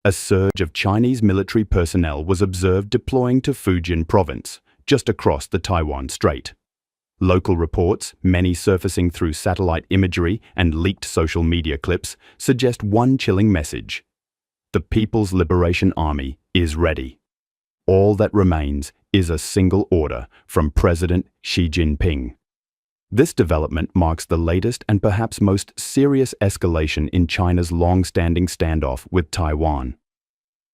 A surge of Chinese military personnel was observed deploying to Fujian province, just across the Taiwan Strait. Local reports, many surfacing through satellite imagery and leaked social media clips, suggest one chilling message: the People's Liberation Army is ready. All that remains is a single order from President Xi Jinping. This development marks the latest and perhaps most serious escalation in China's long-standing standoff with Taiwan.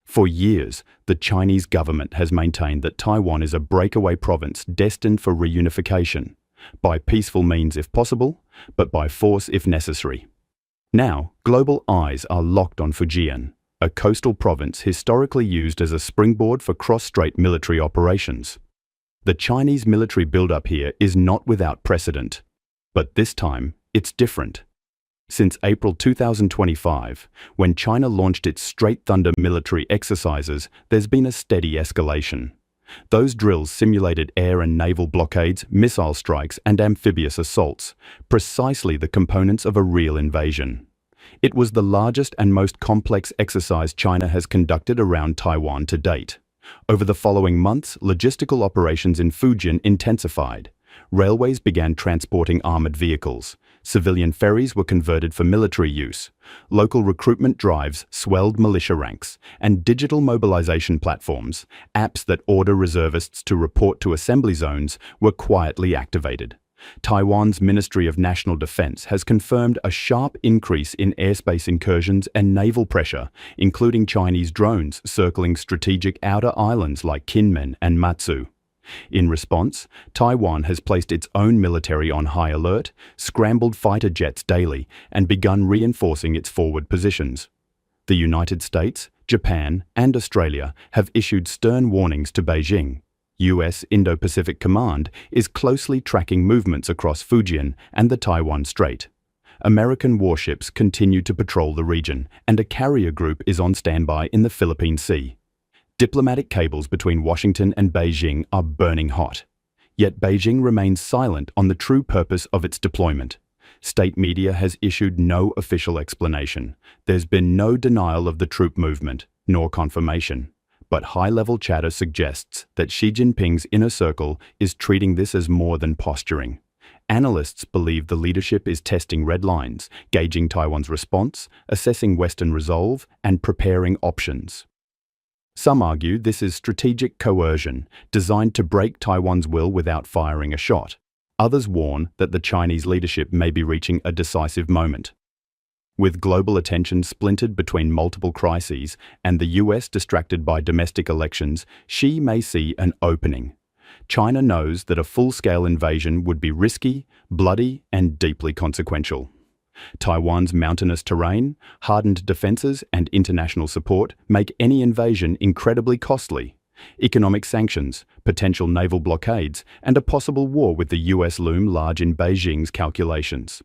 For years, the Chinese government has maintained that Taiwan is a breakaway province destined for reunification, by peaceful means if possible, but by force if necessary. Now, global eyes are locked on Fujian, a coastal province historically used as a springboard for cross-strait military operations. The Chinese military buildup here is not without precedent. But this time, it's different. Since April 2025, when China launched its Straight Thunder military exercises, there's been a steady escalation. Those drills simulated air and naval blockades, missile strikes, and amphibious assaults, precisely the components of a real invasion. It was the largest and most complex exercise China has conducted around Taiwan to date. Over the following months, logistical operations in Fujian intensified. Railways began transporting armored vehicles. Civilian ferries were converted for military use. Local recruitment drives swelled militia ranks, and digital mobilization platforms, apps that order reservists to report to assembly zones, were quietly activated. Taiwan's Ministry of National Defense has confirmed a sharp increase in airspace incursions and naval pressure, including Chinese drones circling strategic outer islands like Kinmen and Matsu. In response, Taiwan has placed its own military on high alert, scrambled fighter jets daily, and begun reinforcing its forward positions. The United States, Japan, and Australia have issued stern warnings to Beijing. US Indo-Pacific Command is closely tracking movements across Fujian and the Taiwan Strait. American warships continue to patrol the region, and a carrier group is on standby in the Philippine Sea. Diplomatic cables between Washington and Beijing are burning hot. Yet Beijing remains silent on the true purpose of its deployment. State media has issued no official explanation. There's been no denial of the troop movement, nor confirmation. But high-level chatter suggests that Xi Jinping's inner circle is treating this as more than posturing. Analysts believe the leadership is testing red lines, gauging Taiwan's response, assessing Western resolve, and preparing options. Some argue this is strategic coercion, designed to break Taiwan's will without firing a shot. Others warn that the Chinese leadership may be reaching a decisive moment. With global attention splintered between multiple crises and the US distracted by domestic elections, Xi may see an opening. China knows that a full-scale invasion would be risky, bloody, and deeply consequential. Taiwan's mountainous terrain, hardened defenses, and international support make any invasion incredibly costly. Economic sanctions, potential naval blockades, and a possible war with the US loom large in Beijing's calculations.